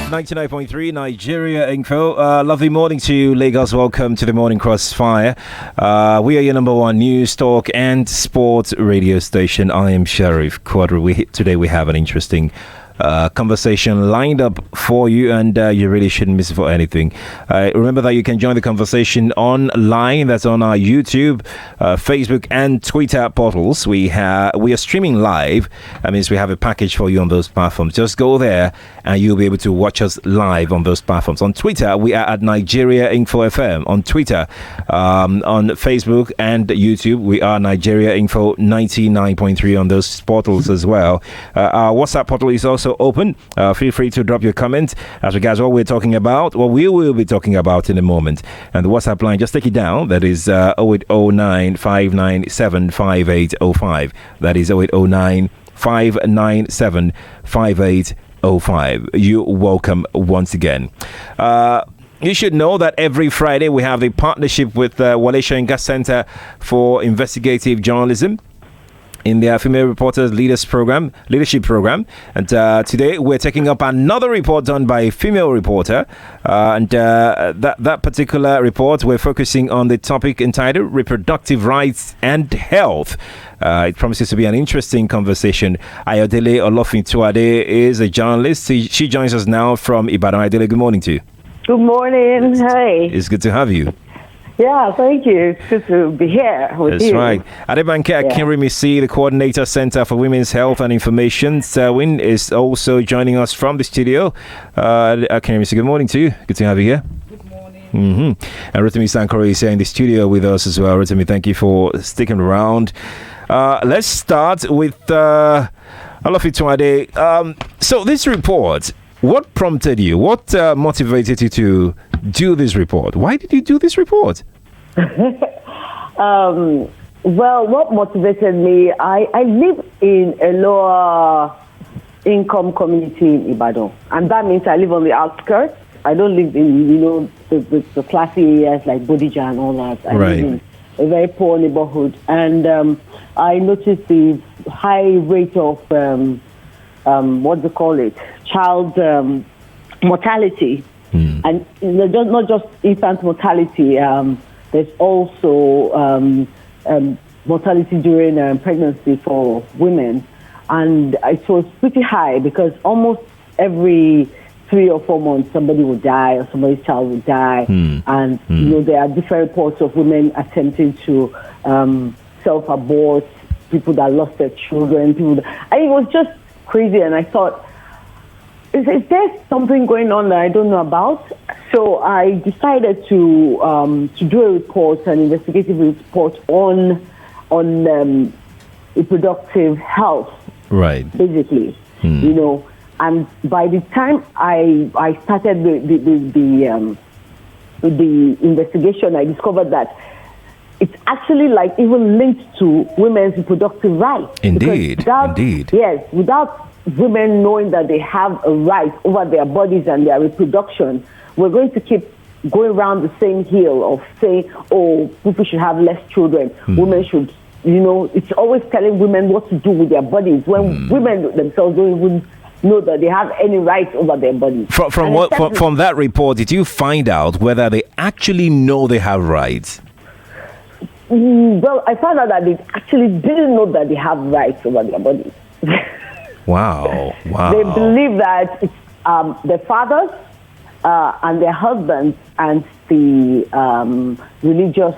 99.3 Nigeria Info. Lovely morning to you, Lagos. Welcome to the morning Crossfire. We are your number one news, talk, and sports radio station. I am Sheriff Quadry. Today we have an interesting conversation lined up for you, and you really shouldn't miss it for anything. Remember that you can join the conversation online. That's on our YouTube, Facebook, and Twitter portals. We are streaming live. That means we have a package for you on those platforms. Just go there and you'll be able to watch us live on those platforms. On Twitter, we are at Nigeria Info FM. On Twitter, on Facebook and YouTube, we are Nigeria Info 99.3 on those portals as well. Our WhatsApp portal is also open. Feel free to drop your comment as regards what we're talking about, what we will be talking about in a moment. And the WhatsApp line, just take it down. That is 0809 597 5805. That is 0809 597 5805. You're welcome once again. You should know that every Friday we have a partnership with Wale Soyinka Center for Investigative Journalism in their Female Reporters Leadership Program. And today we're taking up another report done by a female reporter. That particular report, we're focusing on the topic entitled Reproductive Rights and Health. It promises to be an interesting conversation. Ayodele Olofintuade is a journalist. She joins us now from Ibadan. Ayodele, good morning to you. Good morning. Hi. It's good to have you. Yeah, thank you. It's good to be here with you. That's right. Adebanke Akinrimisi, the coordinator, Center for Women's Health and Information, Selwyn, is also joining us from the studio. Akinrimisi, good morning to you. Good to have you here. Good morning. And Rotimi Sankore is here in the studio with us as well. Rotimi, thank you for sticking around. Let's start with Olofituade. So this report, what prompted you? What motivated you to do this report? Why did you do this report? Well, what motivated me, I live in a lower income community in Ibadan, and that means I live on the outskirts. I don't live in, the classy areas like Bodija and all that. I live in a very poor neighborhood, and I noticed the high rate of child mortality. And not just infant mortality, there's also mortality during pregnancy for women. And it was pretty high because almost every 3 or 4 months somebody would die or somebody's child would die. And there are different reports of women attempting to self-abort, people that lost their children. It was just crazy, and I thought, is there something going on that I don't know about? So I decided to do a report, an investigative report on reproductive health. Right. Basically, and by the time I started the investigation, I discovered that it's actually even linked to women's reproductive rights. Indeed. Yes, without women knowing that they have a right over their bodies and their reproduction, we're going to keep going around the same hill of saying, oh, people should have less children. Women should, it's always telling women what to do with their bodies when women themselves don't even know that they have any rights over their bodies. From that report, did you find out whether they actually know they have rights? Well, I found out that they actually didn't know that they have rights over their bodies. Wow. They believe that it's their fathers and their husbands and the religious,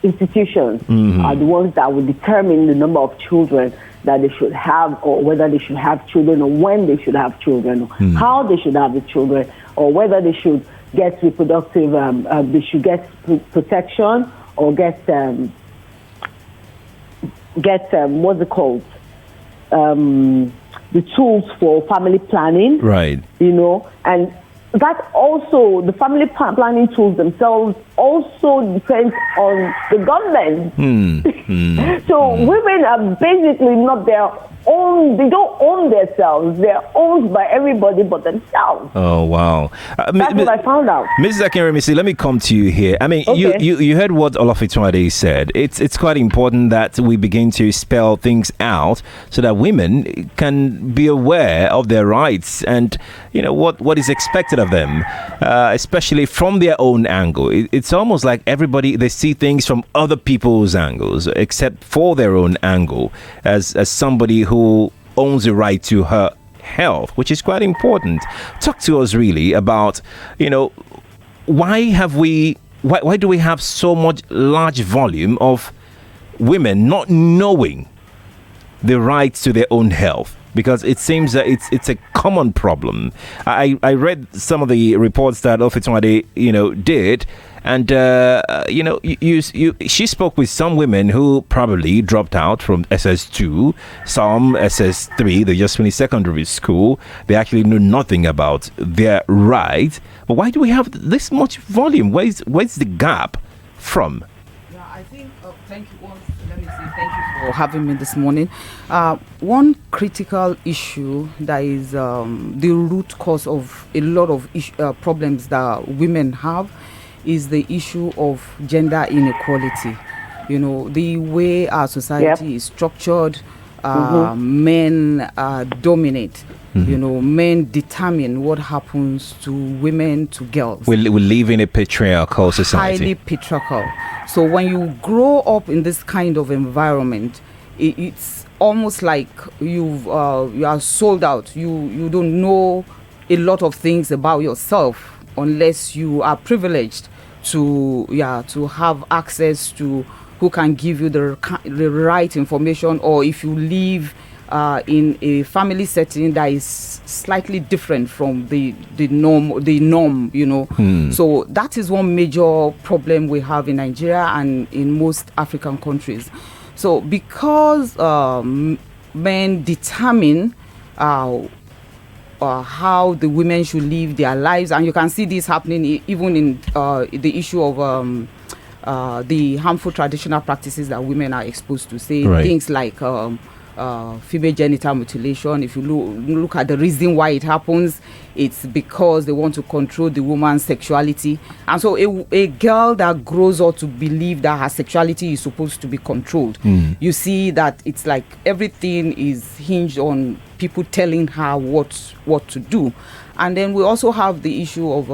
institutions are the ones that will determine the number of children that they should have, or whether they should have children, or when they should have children, or how they should have the children, or whether they should get reproductive, they should get protection, or get the tools for family planning. Right. And that also, the family planning tools themselves also depend on the government. So women are basically not their don't own themselves. They're owned by everybody but themselves. Oh, wow. That's what I found out. Mrs. Akinremisi, let me come to you here. I mean, Okay. you heard what Olafitwade said. It's quite important that we begin to spell things out so that women can be aware of their rights and, what is expected of them, especially from their own angle. It's almost like everybody, they see things from other people's angles, except for their own angle, as somebody who owns the right to her health, which is quite important. Talk to us really about, why do we have so much large volume of women not knowing the rights to their own health? Because it seems that it's a common problem. I read some of the reports that Ofitwade, did, and she spoke with some women who probably dropped out from SS2, some SS3. They just finished secondary school. They actually knew nothing about their rights. But why do we have this much volume? Where's the gap from? Yeah, I think. Thank you. Let me say thank you for having me this morning. One critical issue that is the root cause of a lot of problems that women have is the issue of gender inequality. The way our society is structured, men dominate. Men determine what happens to women, to girls. We live in a patriarchal society. Highly patriarchal. So when you grow up in this kind of environment, it's almost like you are sold out. You don't know a lot of things about yourself unless you are privileged to have access to who can give you the right information, or if you live in a family setting that is slightly different from the norm. So that is one major problem we have in Nigeria and in most African countries. So because men determine how the women should live their lives, and you can see this happening even in the issue of the harmful traditional practices that women are exposed to, say things like female genital mutilation. If you look at the reason why it happens, it's because they want to control the woman's sexuality. And so a girl that grows up to believe that her sexuality is supposed to be controlled, you see that it's like everything is hinged on people telling her what to do. And then we also have the issue of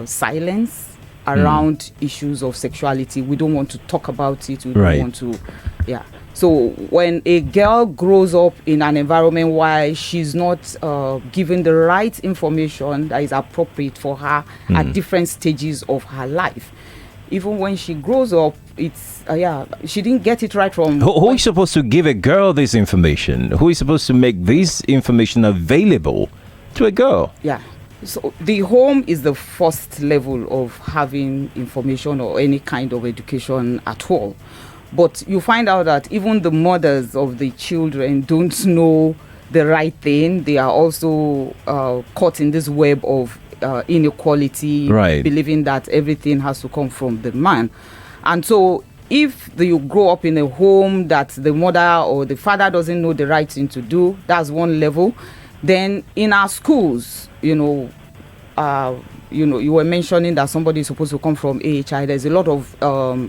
silence around issues of sexuality. We don't want to talk about it. We don't want to, So when a girl grows up in an environment where she's not given the right information that is appropriate for her at different stages of her life, even when she grows up, it's she didn't get it right from. Who is supposed to give a girl this information? Who is supposed to make this information available to a girl? Yeah. So the home is the first level of having information or any kind of education at all. But you find out that even the mothers of the children don't know the right thing. They are also caught in this web of inequality, believing that everything has to come from the man. And so if you grow up in a home that the mother or the father doesn't know the right thing to do, that's one level. Then in our schools, you were mentioning that somebody is supposed to come from AHI. There's a lot of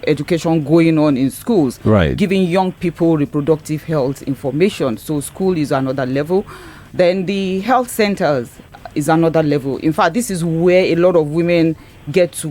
education going on in schools, giving young people reproductive health information. So school is another level. Then the health centers is another level. In fact, this is where a lot of women get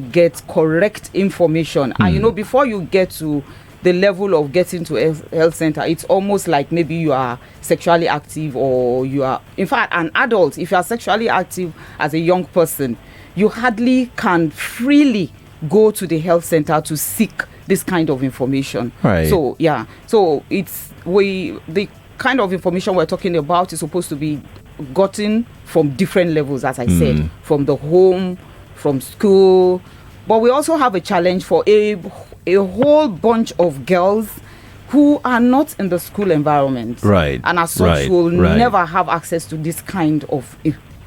correct information. And before you get to the level of getting to a health center, it's almost like maybe you are sexually active, or you are, in fact, an adult. If you are sexually active as a young person, you hardly can freely go to the health center to seek this kind of information. So it's the kind of information we're talking about is supposed to be gotten from different levels, as I said, from the home, from school. But we also have a challenge for a whole bunch of girls who are not in the school environment, and as such will never have access to this kind of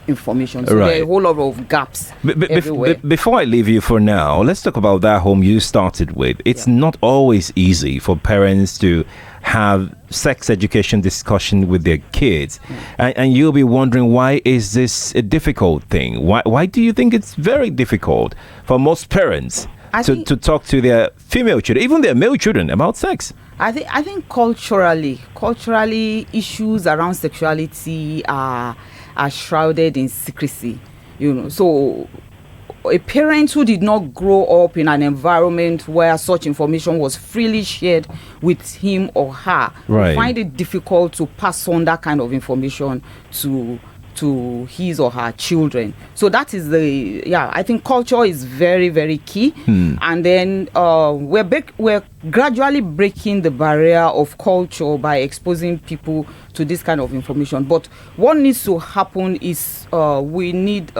information. So there are a whole lot of gaps everywhere. Before I leave you for now, let's talk about that home you started with. It's not always easy for parents to have sex education discussion with their kids, and you'll be wondering, why is this a difficult thing? Why do you think it's very difficult for most parents to talk to their female children, even their male children, about sex? I think culturally issues around sexuality are shrouded in secrecy, so a parent who did not grow up in an environment where such information was freely shared with him or her will find it difficult to pass on that kind of information to his or her children. So that is I think culture is very, very key. And then we're gradually breaking the barrier of culture by exposing people to this kind of information. But what needs to happen is we need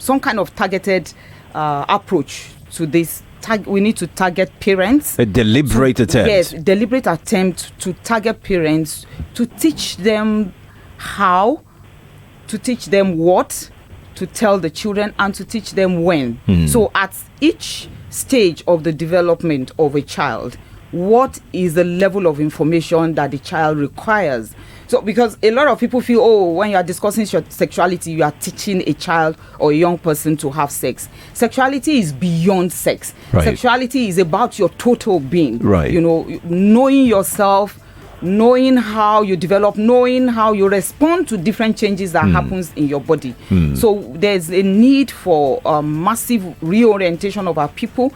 some kind of targeted approach to this. We need to target parents. A deliberate attempt. Yes, deliberate attempt to target parents, to teach them how, to teach them what to tell the children, and to teach them when. So at each stage of the development of a child, what is the level of information that the child requires? So because a lot of people feel, when you are discussing sexuality, you are teaching a child or a young person to have sex. Sexuality is beyond sex. Sexuality is about your total being. Knowing yourself, knowing how you develop, knowing how you respond to different changes that happens in your body. So there's a need for massive reorientation of our people,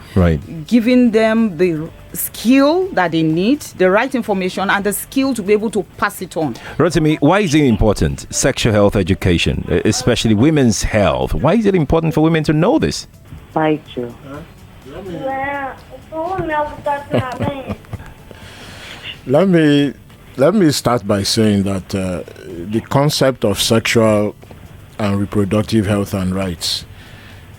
giving them the skill that they need, the right information, and the skill to be able to pass it on. Rotimi, why is it important, sexual health education, especially women's health? Why is it important for women to know this? Let me start by saying that the concept of sexual and reproductive health and rights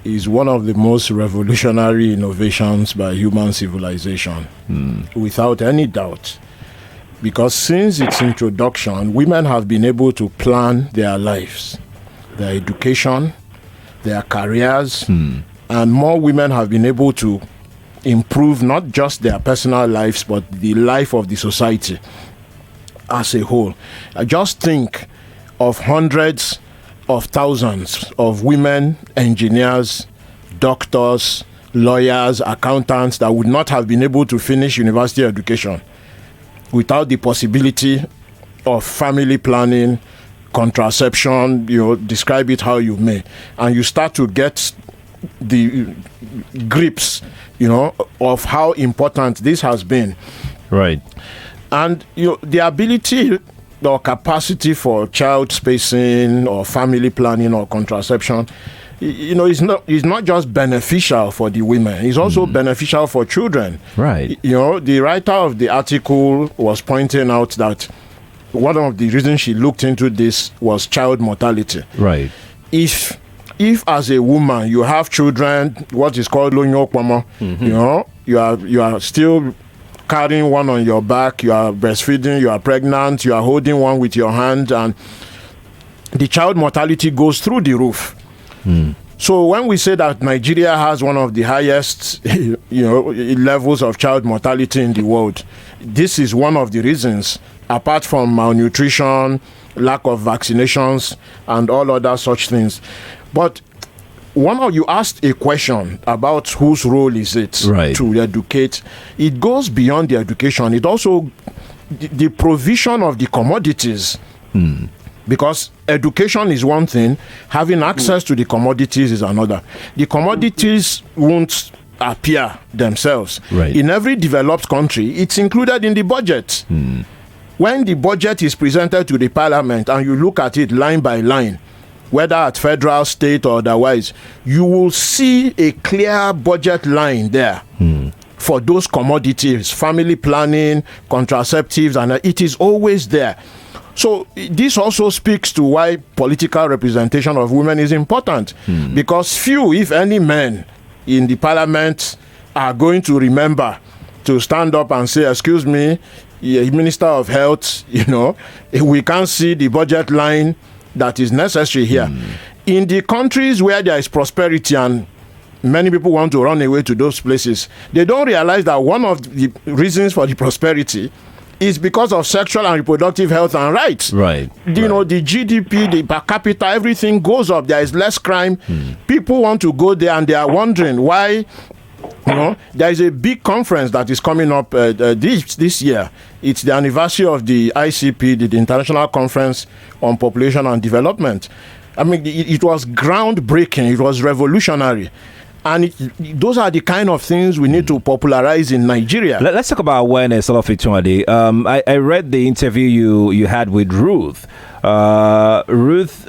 is one of the most revolutionary innovations by human civilization, without any doubt. Because since its introduction, women have been able to plan their lives, their education, their careers, and more women have been able to improve not just their personal lives, but the life of the society as a whole. I just think of hundreds of thousands of women engineers, doctors, lawyers, accountants that would not have been able to finish university education without the possibility of family planning, contraception, describe it how you may. And you start to get the grips, of how important this has been. And the ability or capacity for child spacing or family planning or contraception, is not just beneficial for the women, it's also beneficial for children. The writer of the article was pointing out that one of the reasons she looked into this was child mortality. If as a woman you have children, what is called lonyokwama, you are still carrying one on your back, you are breastfeeding, you are pregnant, you are holding one with your hand, and the child mortality goes through the roof. So when we say that Nigeria has one of the highest levels of child mortality in the world, this is one of the reasons, apart from malnutrition, lack of vaccinations, and all other such things. But you asked a question about whose role is it to educate. It goes beyond the education. It also the provision of the commodities. Because education is one thing, having access to the commodities is another. The commodities won't appear themselves. In every developed country, it's included in the budget. When the budget is presented to the parliament and you look at it line by line, whether at federal, state, or otherwise, you will see a clear budget line there for those commodities, family planning, contraceptives, and it is always there. So this also speaks to why political representation of women is important, because few, if any, men in the parliament are going to remember to stand up and say, excuse me, Minister of Health, we can't see the budget line that is necessary here. In the countries where there is prosperity and many people want to run away to those places, they don't realize that one of the reasons for the prosperity is because of sexual and reproductive health and rights. Right. You know, the GDP, the per capita, everything goes up. There is less crime. People want to go there, and they are wondering why. You know, there is a big conference that is coming up this year. It's the anniversary of the ICP, the International Conference on Population and Development. I mean, it was groundbreaking. It was revolutionary. And those are the kind of things we need to popularize in Nigeria. Let's talk about awareness, Olofituade. I read the interview you had with Ruth. Ruth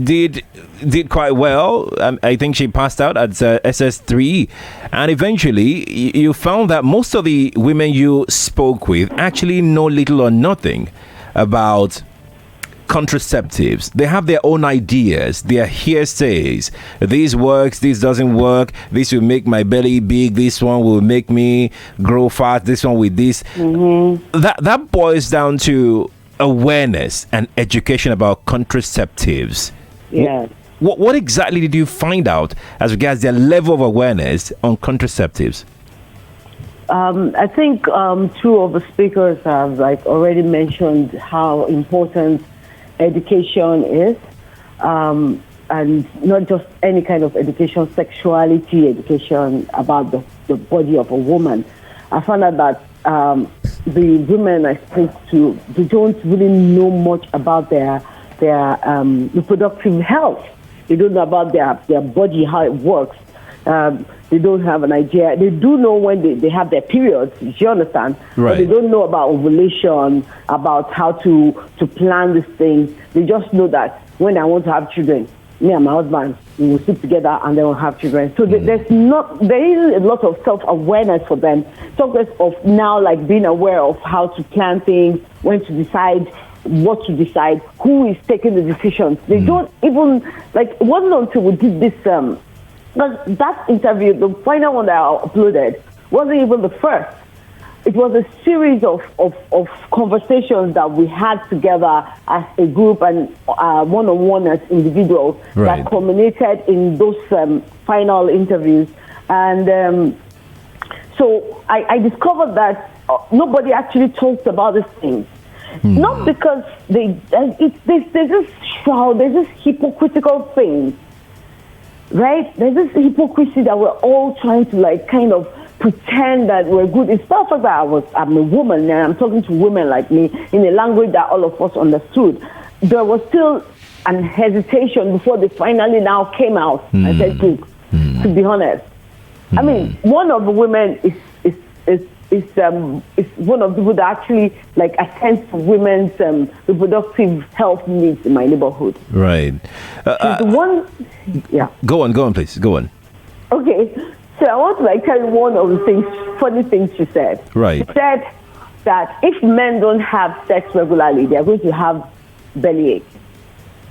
did quite well. I think she passed out at SS3, and eventually you found that most of the women you spoke with actually know little or nothing about contraceptives. They have their own ideas, their hearsays. This works, this doesn't work, this will make my belly big, this one will make me grow fat, this one with this. That boils down to awareness and education about contraceptives. Yes. What exactly did you find out as regards their level of awareness on contraceptives? I think two of the speakers have already mentioned how important education is, and not just any kind of education, sexuality education about the body of a woman. I found out that the women I speak to, they don't really know much about their reproductive health. They don't know about their body, how it works. They don't have an idea. They do know when they have their periods, you understand? Right. But they don't know about ovulation, about how to plan these things. They just know that when I want to have children, me and my husband, we will sit together and then we'll have children. So there is a lot of self-awareness for them. Talk of now being aware of how to plan things, when to decide, what to decide, who is taking the decisions. They don't even, it wasn't until we did this, that interview, the final one that I uploaded, wasn't even the first. It was a series of conversations that we had together as a group and one-on-one as individuals that culminated in those final interviews. And so I discovered that nobody actually talks about these things. Not because there's this shroud, there's this hypocritical thing, right? There's this hypocrisy that we're all trying to kind of pretend that we're good. It's not like that I'm a woman and I'm talking to women like me in a language that all of us understood. There was still an hesitation before they finally now came out and said, look, to be honest. I mean, one of the women is one of the people that actually attends to women's reproductive health needs in my neighborhood. Right. She's the one. Yeah. Go on, please. Go on. Okay. So I want to tell you one of the funny things she said. Right. She said that if men don't have sex regularly, they are going to have bellyache.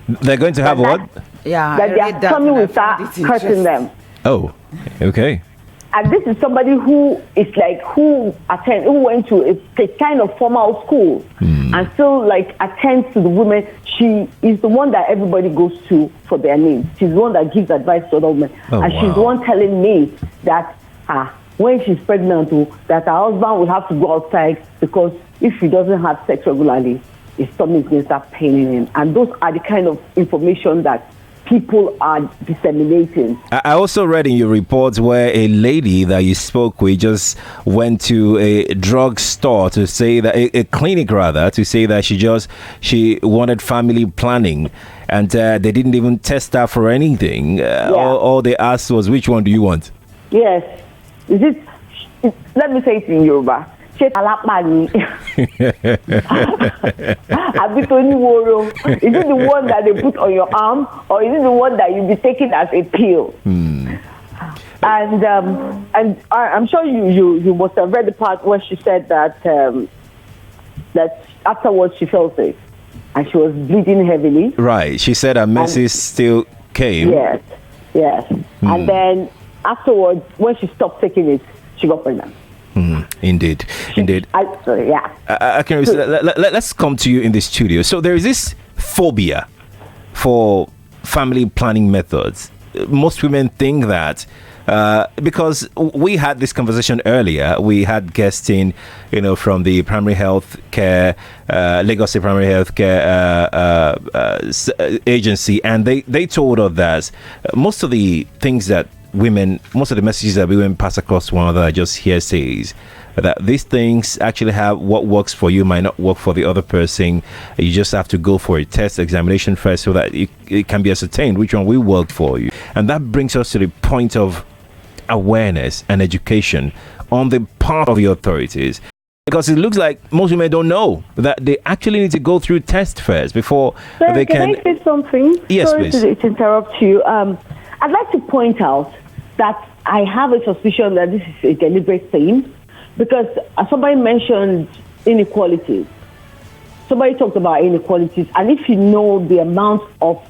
They're going to have what? Yeah. That their tummy will start hurting them. Oh, okay. And this is somebody who is who went to a kind of formal school and still attends to the women. She is the one that everybody goes to for their needs. She's the one that gives advice to other women. She's the one telling me that when she's pregnant, that her husband will have to go outside because if she doesn't have sex regularly, his stomach is going to start paining him. And those are the kind of information that people are disseminating. I also read in your report where a lady that you spoke with just went to a drugstore to say that a clinic rather to say that she wanted family planning, and they didn't even test her for anything. All they asked was, which one do you want? Yes. Let me say it in Yoruba. Is it the one that they put on your arm, or is it the one that you'll be taking as a pill? And I'm sure you must have read the part where she said that that afterwards she felt sick and she was bleeding heavily. Right. She said her menses still came. Yes. And then afterwards, when she stopped taking it, she got pregnant. Indeed. Yeah. Let's come to you in the studio. So there is this phobia for family planning methods. Most women think that because we had this conversation earlier. We had guests in, from the primary health care, Lagos State Primary Health Care Agency, and they told us that most of the messages that women pass across to one another are just hearsays. That these things actually have what works for you might not work for the other person. You just have to go for a test examination first so that it can be ascertained which one will work for you. And that brings us to the point of awareness and education on the part of the authorities. Because it looks like most women don't know that they actually need to go through tests first before they can... Can I say something? Yes, Sorry please. to interrupt you. I'd like to point out that I have a suspicion that this is a deliberate thing. Because somebody mentioned inequalities. Somebody talked about inequalities. And if you know the amount of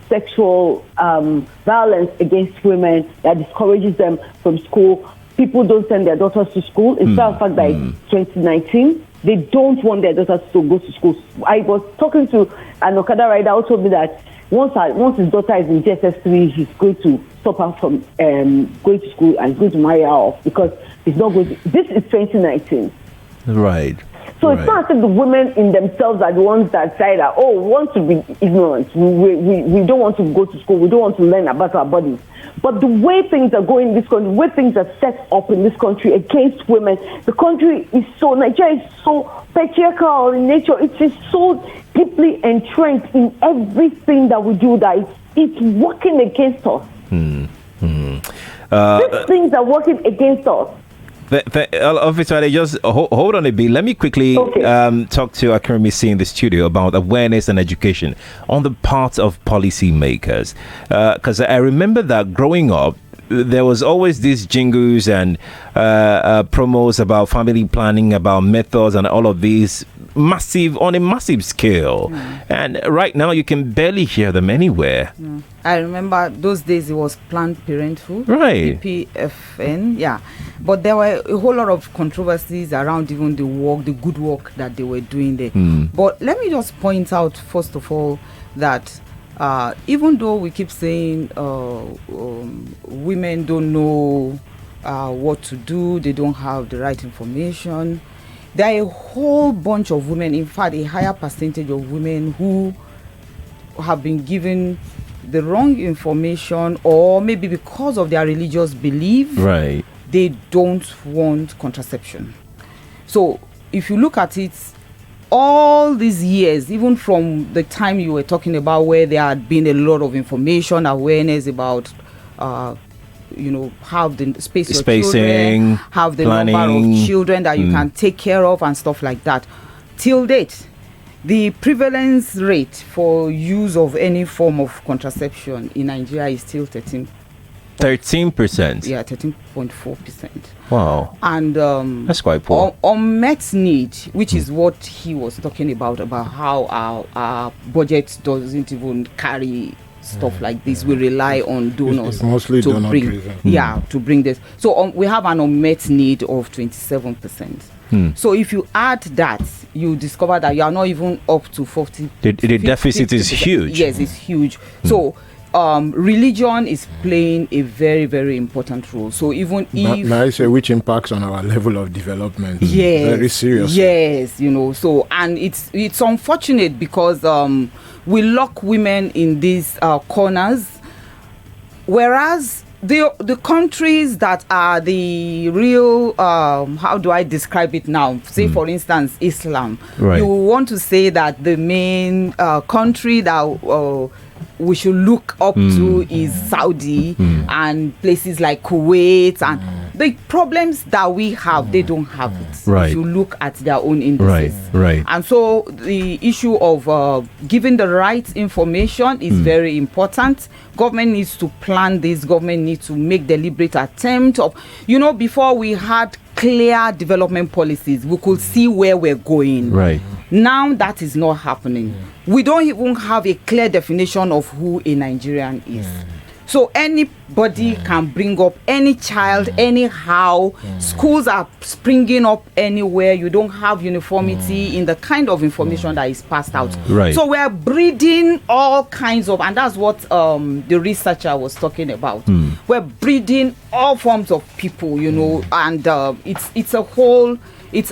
sexual violence against women that discourages them from school, people don't send their daughters to school. In fact, by 2019, they don't want their daughters to go to school. I was talking to an Okada rider who told me that once his daughter is in GSS3, he's going to stop her from going to school and going to marry her off because he's not going to. This is 2019. Right. So it's not as if the women in themselves are the ones that say that, we want to be ignorant. We don't want to go to school. We don't want to learn about our bodies. But the way things are going in this country, the way things are set up in this country against women, Nigeria is so patriarchal in nature. It is so deeply entrenched in everything that we do that it's working against us. These things are working against us. Officer, just hold on a bit. Let me quickly talk to Akinremisi in the studio about awareness and education on the part of policymakers. Because I remember that growing up, there was always these jingles and promos about family planning, about methods and all of these on a massive scale. And right now you can barely hear them anywhere. I remember those days it was Planned Parenthood, right? PPFN, yeah. But there were a whole lot of controversies around even the good work that they were doing there. But let me just point out, first of all, that even though we keep saying women don't know what to do, they don't have the right information, there are a whole bunch of women, in fact, a higher percentage of women who have been given the wrong information, or maybe because of their religious belief, right, they don't want contraception. So if you look at it, all these years, even from the time you were talking about where there had been a lot of information, awareness about have the spacing, children, have the planning, number of children that you can take care of and stuff like that, till date, the prevalence rate for use of any form of contraception in Nigeria is still 13%. 13%? Yeah, 13.4%. Wow. And that's quite poor. Unmet need, which is what he was talking about how our budget doesn't even carry stuff like this. We rely on donors. It's mostly to donor bring, driven. to bring this. So we have an unmet need of 27%. So if you add that, you discover that you are not even up to 40. The deficit is huge. Yes, it's huge. So religion is playing a very, very important role. So even if I say which impacts on our level of development, yes, very serious. Yes, so and it's unfortunate because we lock women in these corners, whereas the countries that are the real how do I describe it now? Say for instance Islam. Right. You want to say that the main country that we should look up to is Saudi and places like Kuwait, and the problems that we have, they don't have it. Right. If you look at their own indices. Right. And so the issue of giving the right information is very important. Government needs to plan this. Government needs to make deliberate attempt of, before we had clear development policies, we could see where we're going. Right. Now that is not happening. We don't even have a clear definition of who a Nigerian is. So anybody can bring up any child anyhow. Schools are springing up anywhere. You don't have uniformity in the kind of information that is passed out. Right. So we're breeding all kinds of, and that's what the researcher was talking about. We're breeding all forms of people, and it's a whole. It's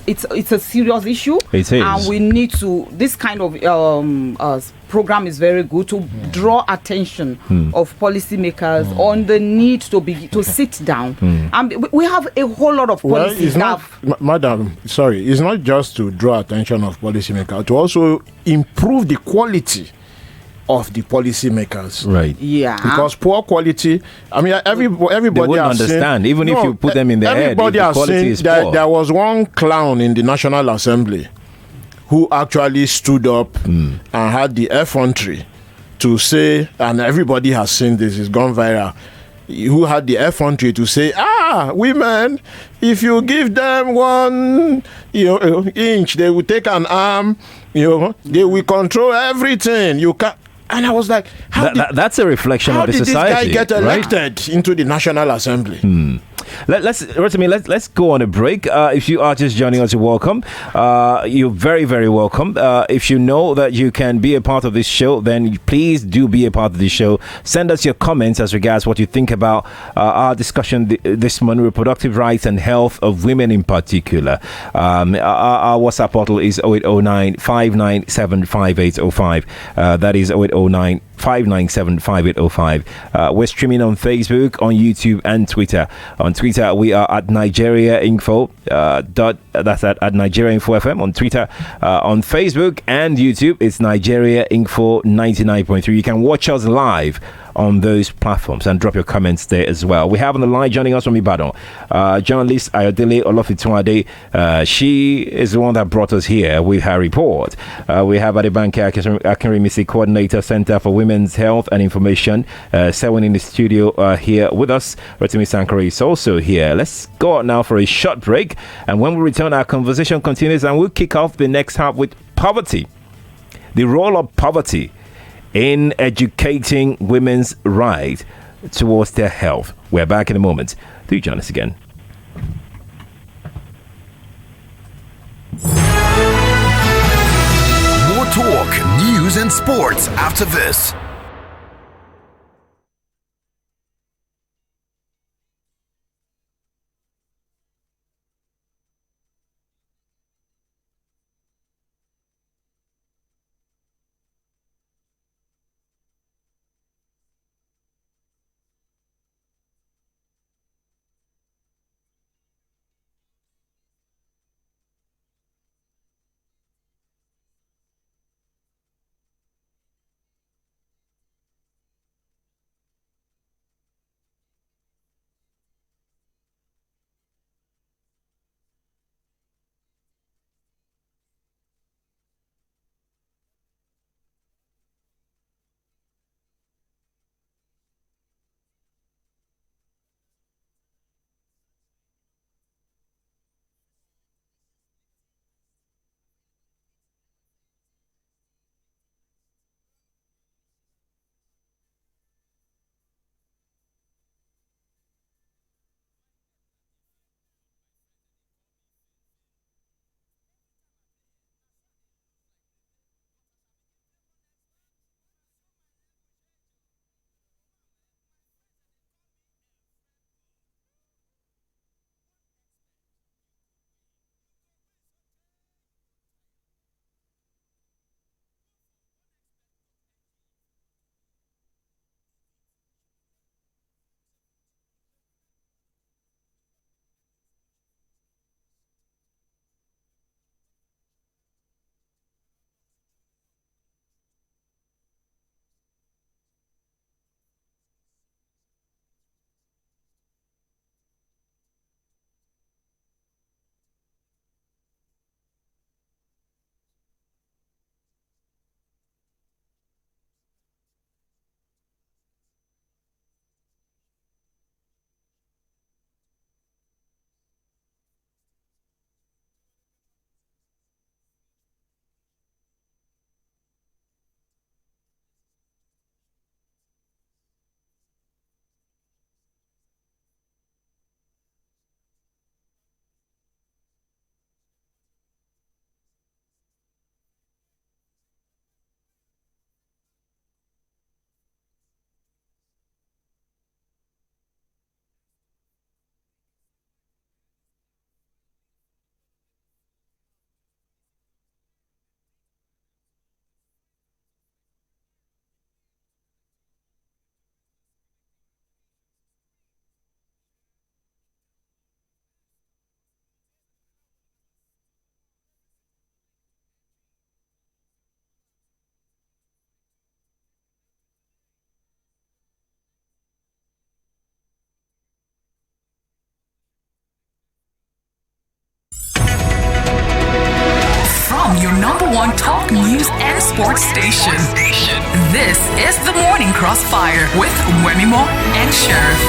a serious issue. It is. And we need to, this kind of program is very good to draw attention of policymakers on the need to sit down. And we have a whole lot of policy staff. Madam, sorry, it's not just to draw attention of policymakers, to also improve the quality of the policymakers. Right. Yeah. Because poor quality, I mean, everybody They wouldn't has understand, seen, even if you put them in their head. everybody If the has quality seen is that poor. there was one clown in the National Assembly who actually stood up and had the effrontery to say, and everybody has seen this, it's gone viral, who had the effrontery to say, women, if you give them 1 inch, they will take an arm, they will control everything. You can't. And I was like, that's a reflection of the society. How did this guy get right? elected into the National Assembly? Let's go on a break. If you are just joining us, you're welcome. You're very, very welcome. If you know that you can be a part of this show, then please do be a part of this show. Send us your comments as regards what you think about our discussion this morning, reproductive rights and health of women in particular. Our WhatsApp portal is 0809 597 5805. That is 0809 597 5805. We're streaming on Facebook, on YouTube, and Twitter. On Twitter, we are at Nigeria Info. That's at Nigeria Info FM on Twitter. On Facebook and YouTube, it's Nigeria Info 99.3. You can watch us live on those platforms and drop your comments there as well. We have on the line joining us from Ibadan, journalist Ayodele Olofituade. She is the one that brought us here with her report. We have Adebanke Akinrimisi, Coordinator, Center for Women's Health and Information, Sewin in the studio here with us. Rotimi Sankore is also here. Let's go out now for a short break, and when we return, our conversation continues, and we'll kick off the next half with poverty, the role of poverty in educating women's right towards their health. We're back in a moment. Do join us again. More talk, news, and sports after this. number one talk news and sports station. This is the Morning Crossfire with Wemimo and Sheriff.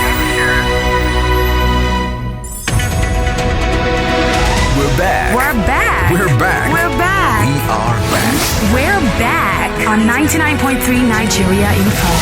We're back. We're back. We're back. We're back. We are back. We're back on 99.3 Nigeria Info.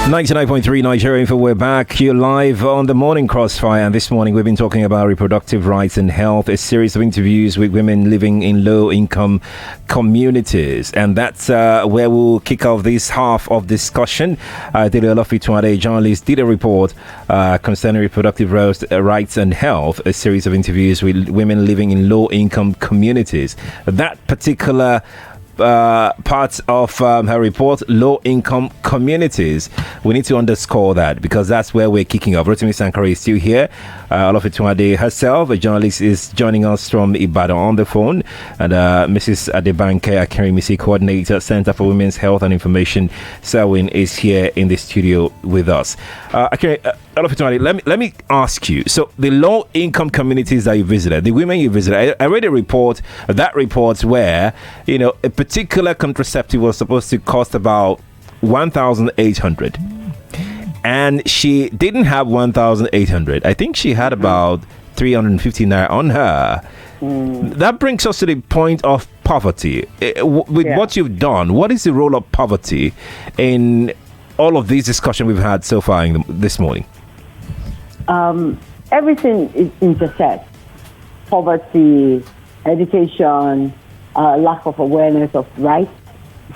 99.3 Nigeria Info. We're back here live on the Morning Crossfire, and this morning we've been talking about reproductive rights and health, a series of interviews with women living in low-income communities, and that's where we'll kick off this half of discussion. A journalist, did a report concerning reproductive rights and health, a series of interviews with women living in low-income communities. That particular part of her report, low-income communities. We need to underscore that because that's where we're kicking off. Rotimi Sankore is still here. Olofituade herself, a journalist, is joining us from Ibadan on the phone. And Mrs. Adebanke Akirimisi, Coordinator, Center for Women's Health and Information, Selwyn, is here in the studio with us. Olofituade, let me ask you. So the low-income communities that you visited, the women you visited, I read a report, that report where, you know, a particular contraceptive was supposed to cost about 1,800, and she didn't have 1,800. I think she had about 350 naira on her. That brings us to the point of poverty. With what you've done, what is the role of poverty in all of these discussions we've had so far this morning? Everything is intersect. Poverty, education, lack of awareness of rights,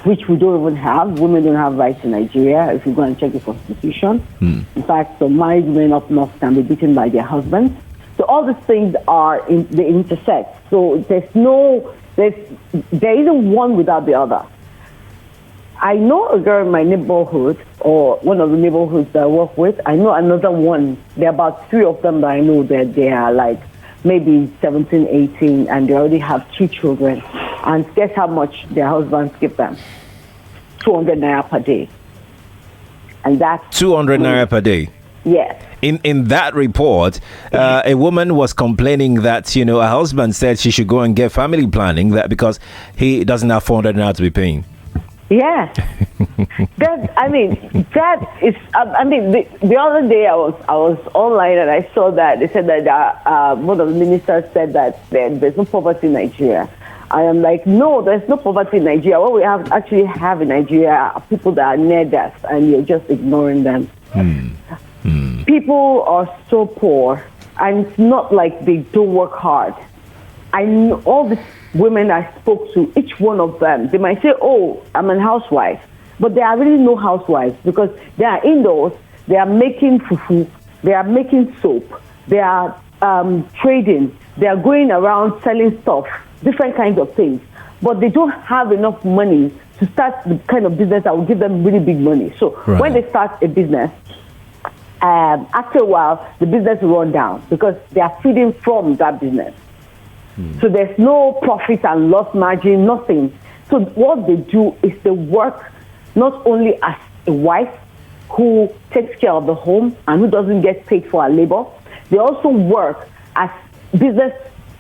which we don't even have. Women don't have rights in Nigeria, if you go and check the constitution. In fact, some married women up north can be beaten by their husbands. So all these things they intersect. So there isn't one without the other. I know a girl in my neighborhood, or one of the neighborhoods that I work with. I know another one. There are about 3 of them that I know that they are like maybe 17, 18, and they already have 2 children. And guess how much their husbands give them? 200 naira per day. And that's 200 naira per day. Yes. In that report, a woman was complaining that, you know, her husband said she should go and get family planning that because he doesn't have 400 naira to be paying. Yeah. The other day I was online and I saw that they said that one of the ministers said that there's no poverty in Nigeria. I am like, no, there's no poverty in Nigeria. What we actually have in Nigeria are people that are near death, and you're just ignoring them. People are so poor, and it's not like they don't work hard. I know all these women I spoke to, each one of them, they might say, oh, I'm a housewife. But there are really no housewives because they are indoors, they are making fufu, they are making soap, they are trading, they are going around selling stuff, different kinds of things. But they don't have enough money to start the kind of business that will give them really big money. So when they start a business, after a while, the business will run down because they are feeding from that business. So there's no profit and loss margin, nothing. So what they do is they work not only as a wife who takes care of the home and who doesn't get paid for her labor, they also work as business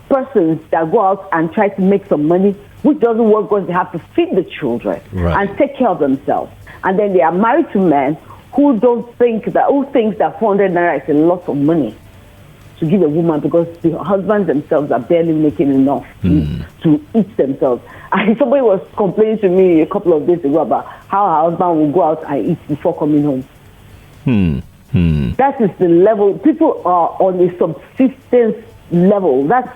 persons that go out and try to make some money, which doesn't work because they have to feed the children and take care of themselves. And then they are married to men who think that 400 naira is a lot of money to give a woman because the husbands themselves are barely making enough to eat themselves. And somebody was complaining to me a couple of days ago about how her husband will go out and eat before coming home. That is the level. People are on a subsistence level. That's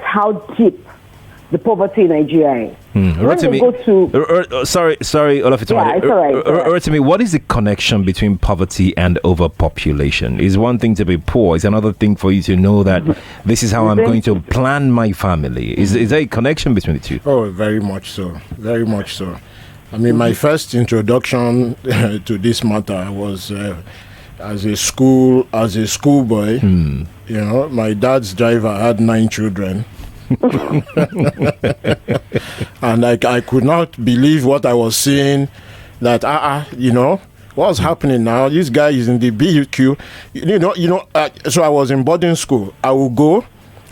how deep the poverty in Nigeria is. Rotimi, sorry, Olofituade. Rotimi, what is the connection between poverty and overpopulation? Is one thing to be poor, is another thing for you to know that this is how I'm going to plan my family. Is there a connection between the two? Oh, very much so. Very much so. I mean, my first introduction to this matter was as a schoolboy. You know, my dad's driver had 9 children. And I could not believe what I was seeing, that what's happening now? This guy is in the BUQ. So I was in boarding school. I will go,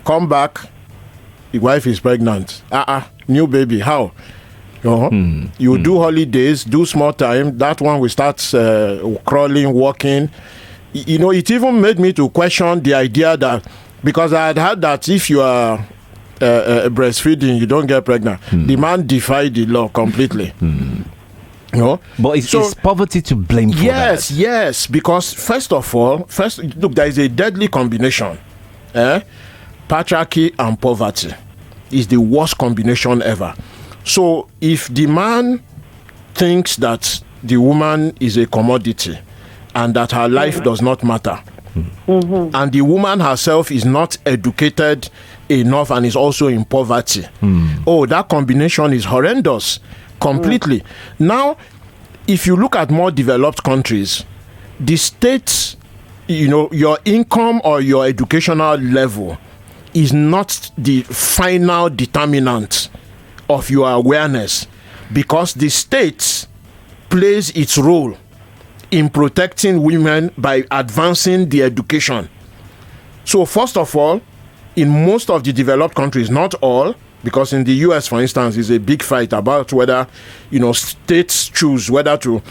come back, the wife is pregnant. New baby, how? You do holidays, do small time, that one will start crawling, walking. It even made me to question the idea that, because I had heard that if you are breastfeeding, you don't get pregnant. The man defied the law completely. But is poverty to blame for that? Yes, because first of all, look, there is a deadly combination. Patriarchy and poverty is the worst combination ever. So if the man thinks that the woman is a commodity and that her life does not matter, and the woman herself is not educated enough and is also in poverty, that combination is horrendous completely. Now, if you look at more developed countries, the states, your income or your educational level is not the final determinant of your awareness, because the state plays its role in protecting women by advancing the education. So first of all, in most of the developed countries, not all, because in the US, for instance, is a big fight about whether, states choose whether to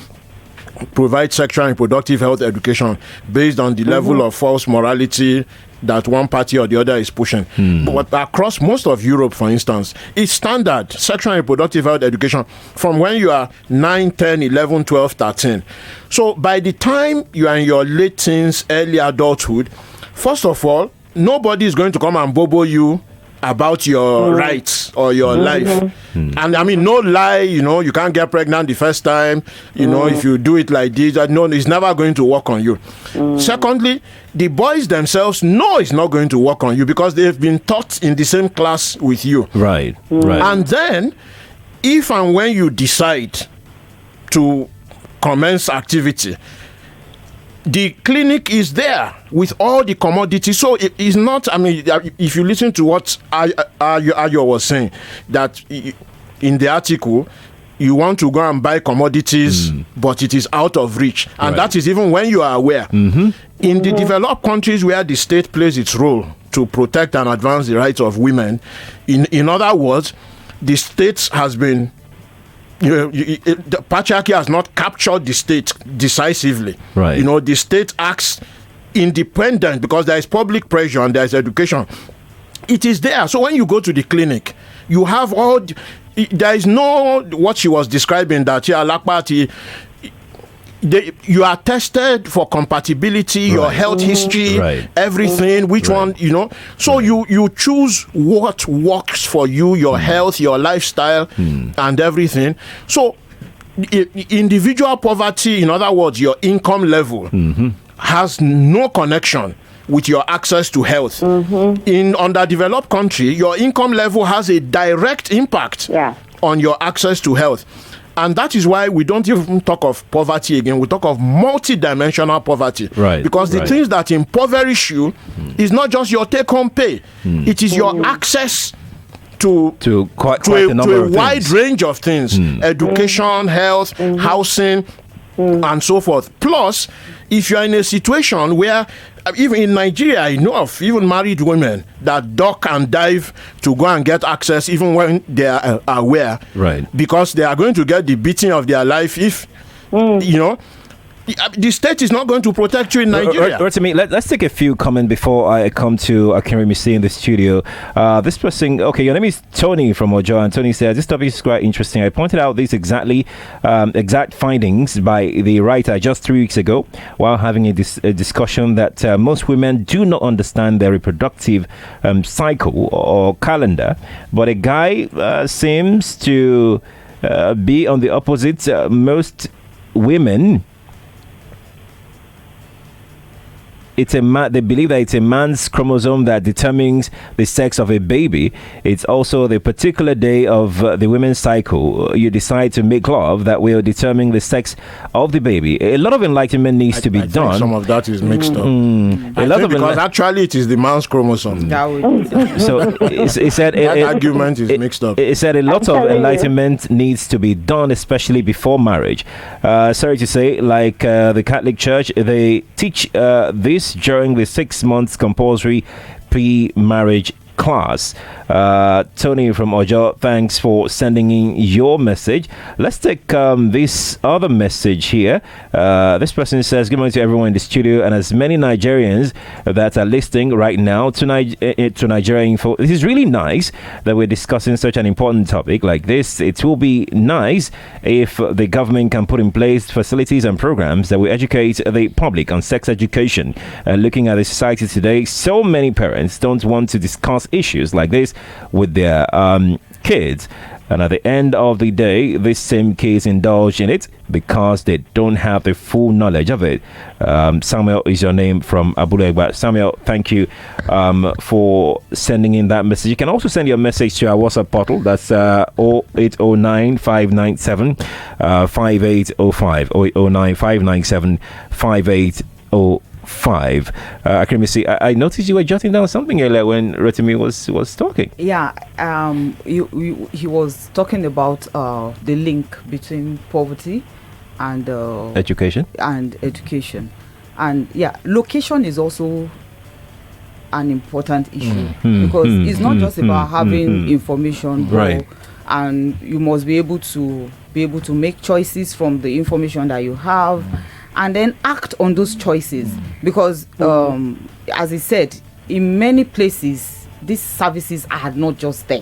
provide sexual and reproductive health education based on the level of false morality that one party or the other is pushing. But across most of Europe, for instance, it's standard sexual and reproductive health education from when you are 9, 10, 11, 12, 13. So by the time you are in your late teens, early adulthood, first of all, nobody is going to come and bobo you about your rights or your life. And I mean, no lie, you can't get pregnant the first time, if you do it like this, no, it's never going to work on you. Secondly, the boys themselves know it's not going to work on you because they've been taught in the same class with you. Right. And then, if and when you decide to commence activity, the clinic is there with all the commodities. So it is not, if you listen to what Ayo was saying, that in the article, you want to go and buy commodities, but it is out of reach. And that is even when you are aware. In the developed countries where the state plays its role to protect and advance the rights of women, in other words, the state has been, the patriarchy has not captured the state decisively. Right. The state acts independent because there is public pressure and there is education. It is there. So when you go to the clinic, you have there is no, what she was describing, that you are tested for compatibility, your health history, everything, which one, So you choose what works for you, your health, your lifestyle, and everything. So individual poverty, in other words, your income level, has no connection with your access to health. In underdeveloped country, your income level has a direct impact on your access to health. And that is why we don't even talk of poverty again. We talk of multi-dimensional poverty. Because the things that impoverish you is not just your take-home pay. It is your access to a wide range of things. Education, health, housing, and so forth. Plus, if you are in a situation where, even in Nigeria, I know of even married women that duck and dive to go and get access even when they are aware. Because they are going to get the beating of their life if, the state is not going to protect you in Nigeria. Rotimi, let's take a few comments before I come to Akinremisi in the studio. This person, your name is Tony from Ojo, and Tony says this topic is quite interesting. I pointed out these exact findings by the writer just 3 weeks ago while having a discussion that most women do not understand their reproductive cycle or calendar, but a guy seems to be on the opposite. Most women they believe that it's a man's chromosome that determines the sex of a baby. It's also the particular day of the women's cycle you decide to make love that will determine the sex of the baby. A lot of enlightenment needs to be I done. think some of that is mixed up. Because actually it is the man's chromosome. So it said that argument is mixed up. It said a lot of enlightenment needs to be done, especially before marriage. Sorry to say, like the Catholic Church, they teach this during the 6 months compulsory pre-marriage class. Tony from Ojo, thanks for sending in your message. Let's take this other message here. This person says, good morning to everyone in the studio and as many Nigerians that are listening right now to Nigeria Info. This is really nice that we're discussing such an important topic like this. It will be nice if the government can put in place facilities and programs that will educate the public on sex education. Looking at the society today, so many parents don't want to discuss issues like this with their kids, and at the end of the day this same kids indulge in it because they don't have the full knowledge of it. Samuel is your name from Abulegba. Samuel, thank you for sending in that message. You can also send your message to our WhatsApp portal. That's 0809 597 5805 0809 597 5805. I noticed you were jotting down something earlier when Rotimi was talking. Yeah, he was talking about the link between poverty and education. And yeah, location is also an important issue because it's not just about having information, right? And you must be able to make choices from the information that you have. And then act on those choices because, as I said, in many places, these services are not just there.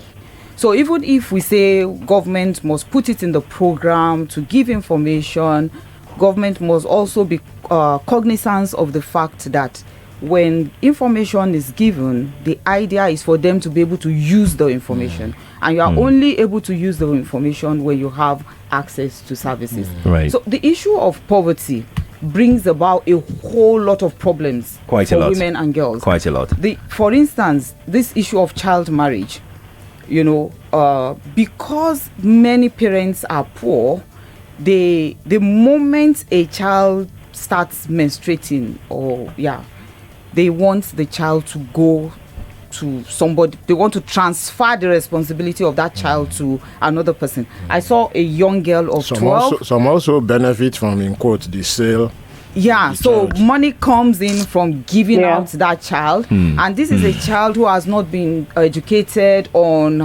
So even if we say government must put it in the program to give information, government must also be cognizant of the fact that when information is given, the idea is for them to be able to use the information. And you are only able to use the information when you have access to services. Right. So the issue of poverty brings about a whole lot of problems for women and girls. Quite a lot. For instance, this issue of child marriage, because many parents are poor, the moment a child starts menstruating, they want the child to go to somebody. They want to transfer the responsibility of that child to another person. I saw a young girl of 12. Some also benefit from, in quote, the sale. Yeah, so money comes in from giving out that child, and this is a child who has not been educated on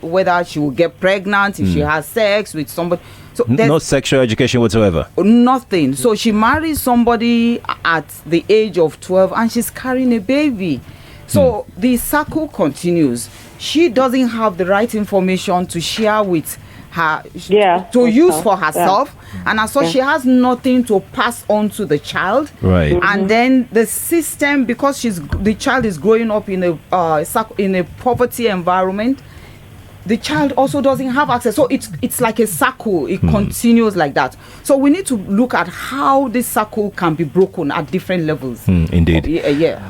whether she will get pregnant if she has sex with somebody. So no sexual education whatsoever. Nothing. So she marries somebody at the age of 12 and she's carrying a baby. So the circle continues. She doesn't have the right information to share with her to use for herself, and so she has nothing to pass on to the child. Right. And then the system, because the child is growing up in a poverty environment, the child also doesn't have access. So it's like a circle. It continues like that. So we need to look at how this circle can be broken at different levels. Indeed.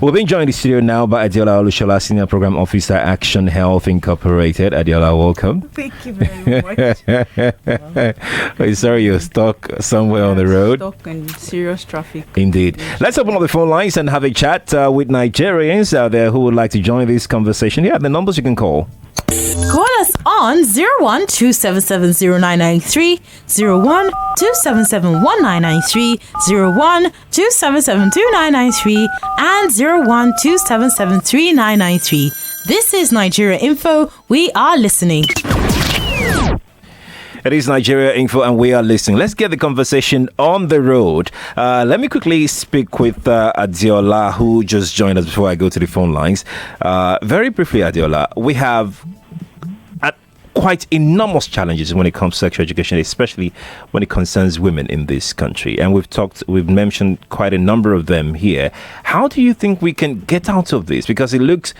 We're being joined in the studio now by Adiola Olushola, Senior Program Officer, Action Health Incorporated. Adiola, welcome. Thank you very much. Sorry, you're stuck somewhere on the road. Stuck in serious traffic. Indeed. Let's open up the phone lines and have a chat with Nigerians out there who would like to join this conversation. Yeah, the numbers you can call. Call us on 01-277-0993, 01-277-1993, 01-277-2993, and 01-277-3993. This is Nigeria Info. We are listening. It is Nigeria Info and we are listening. Let's get the conversation on the road. Let me quickly speak with Adiola, who just joined us before I go to the phone lines. Very briefly, Adiola, we have quite enormous challenges when it comes to sexual education, especially when it concerns women in this country. And we've mentioned quite a number of them here. How do you think we can get out of this? Because it looks,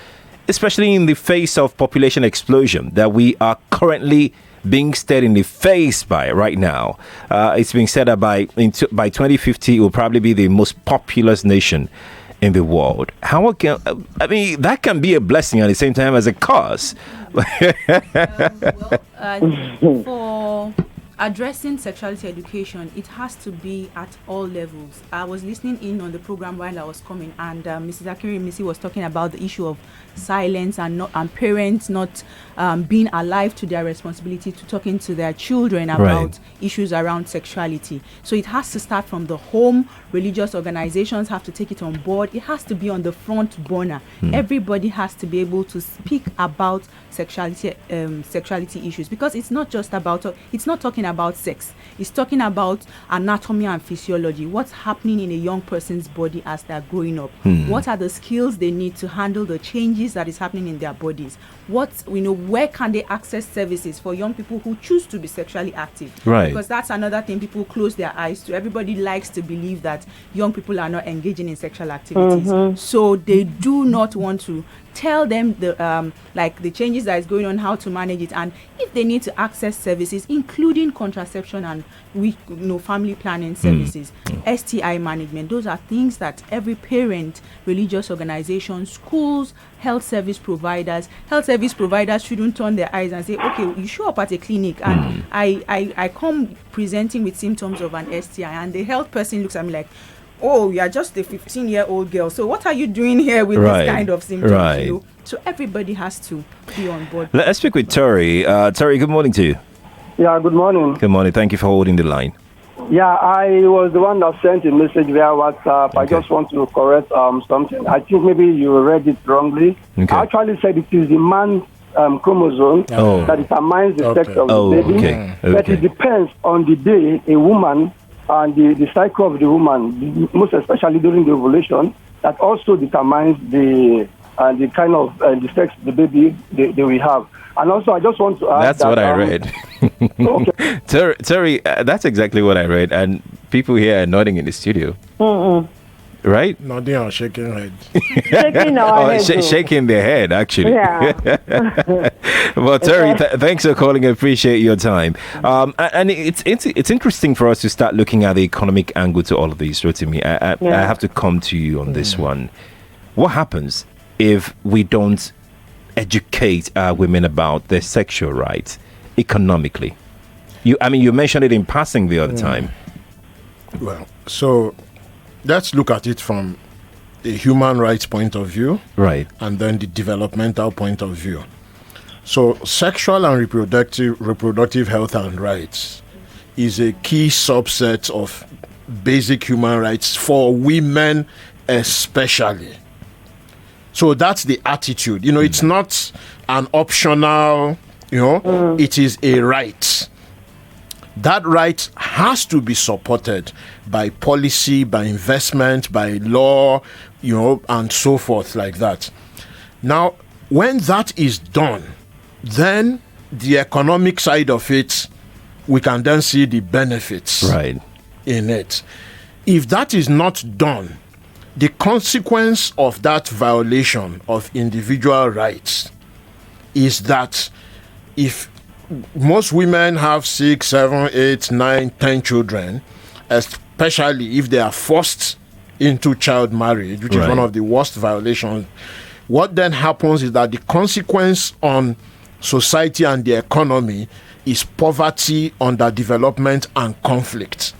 especially in the face of population explosion, that we are currently being stared in the face by right now. It's being said that by 2050, it will probably be the most populous nation in the world. That can be a blessing at the same time as a curse. For addressing sexuality education, it has to be at all levels. I was listening in on the program while I was coming, and Mrs. Akiri Missy was talking about the issue of silence and parents not being alive to their responsibility to talking to their children about issues around sexuality. So it has to start from the home. Religious organizations have to take it on board. It has to be on the front burner. Everybody has to be able to speak about sexuality issues, because it's not just about, it's not talking about sex. It's talking about anatomy and physiology. What's happening in a young person's body as they're growing up? What are the skills they need to handle the changes that is happening in their bodies? Where can they access services for young people who choose to be sexually active? Because that's another thing people close their eyes to. Everybody likes to believe that young people are not engaging in sexual activities, so they do not want to tell them the changes that is going on, how to manage it, and if they need to access services, including contraception and family planning services, STI management. Those are things that every parent, religious organizations, schools, health service providers shouldn't turn their eyes and say, okay, you show up at a clinic and I come presenting with symptoms of an STI, and the health person looks at me like, oh, you are just a 15-year-old girl, so what are you doing here with this kind of symptoms? So everybody has to be on board. Let's speak with Terry. Terry, good morning to you. Yeah, good morning. Good morning. Thank you for holding the line. Yeah, I was the one that sent a message via WhatsApp. Okay. I just want to correct something. I think maybe you read it wrongly. Okay. I actually said it is the man's chromosome that determines the sex of the baby. But it depends on the day a woman and the cycle of the woman, most especially during the ovulation, that also determines the kind of the sex the baby they will have. And also, I just want to add that's what I read. Okay. Terry, that's exactly what I read, and people here are nodding in the studio. Right? Nodding or shaking head. Shaking our head. Shaking their head, actually. Yeah. Well, Terry, thanks for calling. I appreciate your time. And it's interesting for us to start looking at the economic angle to all of these, Rotimi. I have to come to you on this one. What happens if we don't educate our women about their sexual rights economically? You mentioned it in passing the other time. Well, so let's look at it from a human rights point of view, and then the developmental point of view. So sexual and reproductive health and rights is a key subset of basic human rights for women especially. So that's the attitude. It's not an optional, it is a right. That right has to be supported by policy, by investment, by law, and so forth like that. Now, when that is done, then the economic side of it, we can then see the benefits in it. If that is not done, the consequence of that violation of individual rights is that if most women have 6, 7, 8, 9, 10 children, especially if they are forced into child marriage, which is one of the worst violations, what then happens is that the consequence on society and the economy is poverty, underdevelopment, and conflict.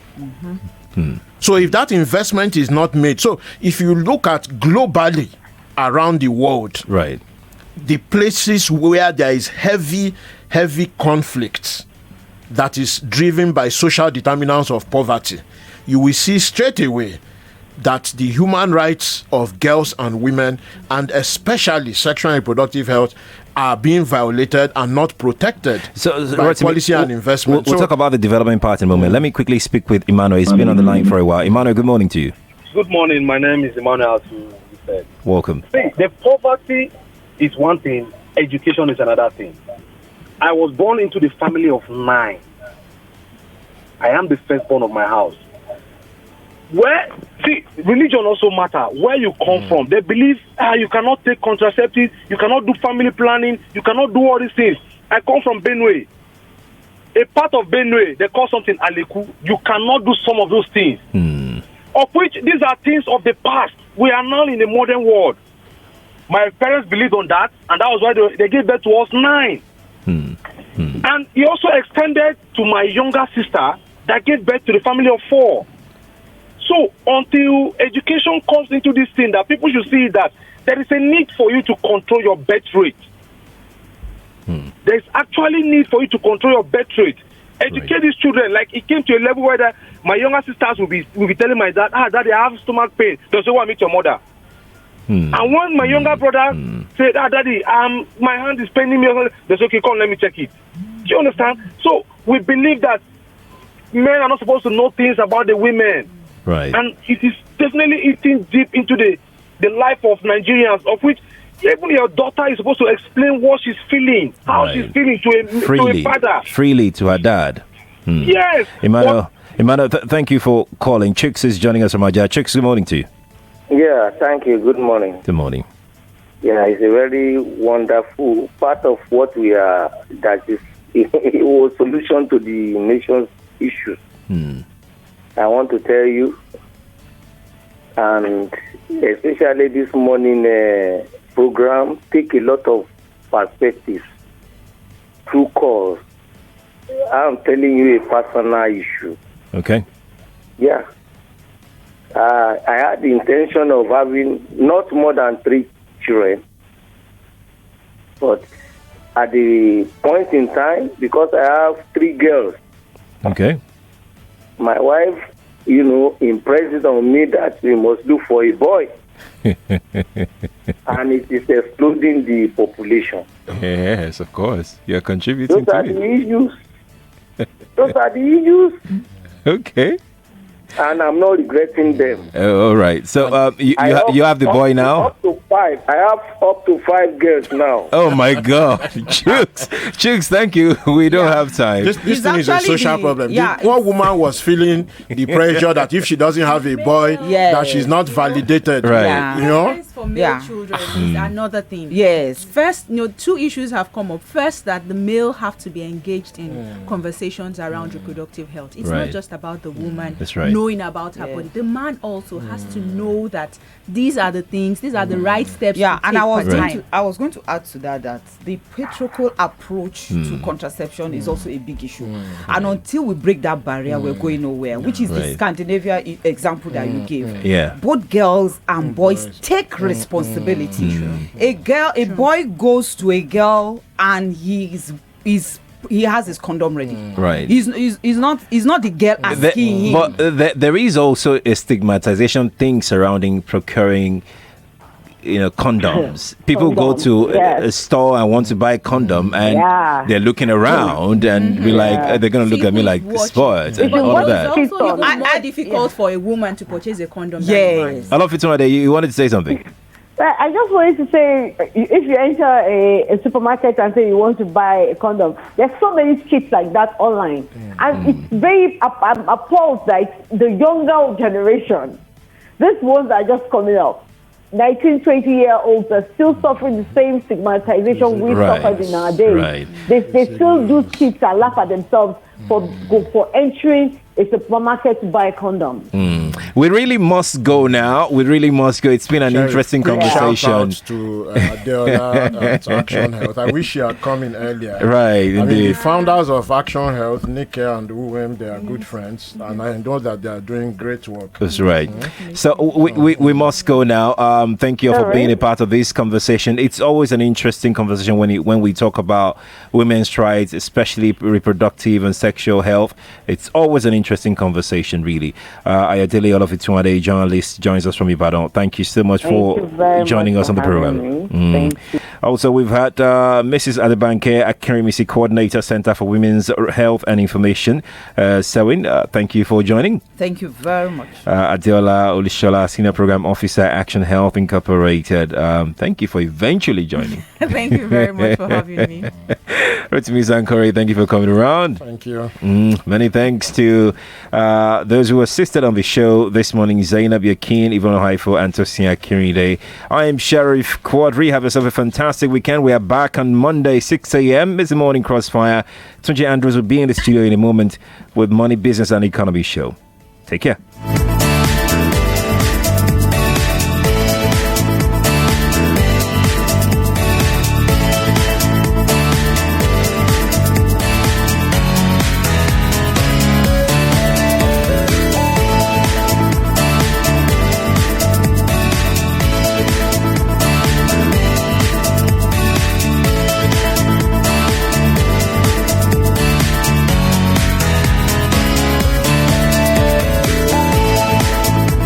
So if that investment is not made, so if you look at globally around the world, the places where there is heavy conflict that is driven by social determinants of poverty, you will see straight away that the human rights of girls and women, and especially sexual and reproductive health, are being violated and not protected by policy and investment. We'll talk about the development part in a moment. Let me quickly speak with Emmanuel. He's been on the line for a while. Emmanuel, good morning to you. Good morning. My name is Emmanuel, as you said. Welcome. The poverty is one thing, education is another thing. I was born into the family of 9. I am the firstborn of my house. Religion also matter. Where you come from, they believe you cannot take contraceptives, you cannot do family planning, you cannot do all these things. I come from Benue. a part of Benue, they call something Aleku. You cannot do some of those things. Of which these are things of the past. We are now in a modern world. My parents believed on that, and that was why they gave birth to us 9. And he also extended to my younger sister that gave birth to the family of 4. So until education comes into this thing, that people should see that there is a need for you to control your birth rate. There is actually need for you to control your birth rate. Educate these children. Like it came to a level where my younger sisters will be telling my dad, Daddy, I have stomach pain. They say, meet your mother. And when my younger brother said, Daddy, my hand is paining me, they say, okay, come, let me check it. Do you understand? So we believe that men are not supposed to know things about the women. Right. And it is definitely eating deep into the life of Nigerians, of which even your daughter is supposed to explain what she's feeling, how she's feeling to a father. Freely to her dad. Yes. Emmanuel, thank you for calling. Chooks is joining us from Aja. Chooks, good morning to you. Yeah, thank you. Good morning. Good morning. Yeah, it's a very wonderful part of what we are, that is a solution to the nation's issues. I want to tell you, and especially this morning program, take a lot of perspectives through calls. I'm telling you a personal issue. Okay. Yeah. I had the intention of having not more than 3 children, but at the point in time, because I have 3 girls. Okay. My wife, impressed it on me that we must look for a boy. And it is exploding the population. Yes, of course. You're contributing to it. Those are the issues. Okay. And I'm not regretting them. All right. So you have the boy now? Up to 5. I have up to 5 girls now. Oh my God. Chooks, thank you. We don't have time. This thing is a social problem. One woman was feeling the pressure that if she doesn't have a boy, that she's not validated. Right. Yeah. For male children is another thing. Yes. First, 2 issues have come up. First, that the male have to be engaged in conversations around reproductive health. It's not just about the woman knowing about her body. The man also has to know that these are the things, these are the right steps. Yeah, and I was going to add to that the patriarchal approach to contraception is also a big issue. And until we break that barrier, we're going nowhere, which is the Scandinavia example that you gave. Yeah. Both girls and boys take responsibility. A boy goes to a girl and he has his condom ready. Right. He's not the girl asking him. But there is also a stigmatization thing surrounding procuring condoms. People go to a store and want to buy a condom, and they're looking around and be like, they're going to look at me like spoiled and all of that. It's also even more difficult for a woman to purchase a condom. Yes. I love it, Tunde. You wanted to say something? I just wanted to say, if you enter a supermarket and say you want to buy a condom, there's so many kits like that online. And it's very appalled that the younger generation, these ones are just coming up. 19, 20-year-olds are still suffering the same stigmatization we suffered in our days. Right. They still do kids and laugh at themselves for entering a supermarket to buy a condom. We really must go now. It's been an interesting conversation. Shout out to Adewuni at Action Health. I wish you had come in earlier. Right, I indeed. mean, the founders of Action Health, Nike and Uwem, they are good friends, and I know that they are doing great work. That's right. So we must go now. Thank you all for being a part of this conversation. It's always an interesting conversation when we talk about women's rights, especially reproductive and sexual health. It's always an interesting conversation, really. Ayodele Olofituade, journalist, joins us from Ibadan. Thank you so much for joining us on the program. Thank you. Also, we've had Mrs. Adebanke Akirimisi, Coordinator, Center for Women's Health and Information. Sewin, thank you for joining. Thank you very much. Adeola Olishola, Senior Program Officer, Action Health Incorporated. Thank you for eventually joining. Thank you very much for having me. Rotimi Sankore, thank you for coming around. Thank you. Many thanks to those who assisted on the show this morning. Zainab Yakin, Yvonne Haifo, and Tosia Kiride. I am Sheriff Quadry. Have yourself a fantastic weekend. We are back on Monday, 6 a.m. It's the Morning Crossfire. Tunji Andrews will be in the studio in a moment with Money, Business and Economy Show. Take care.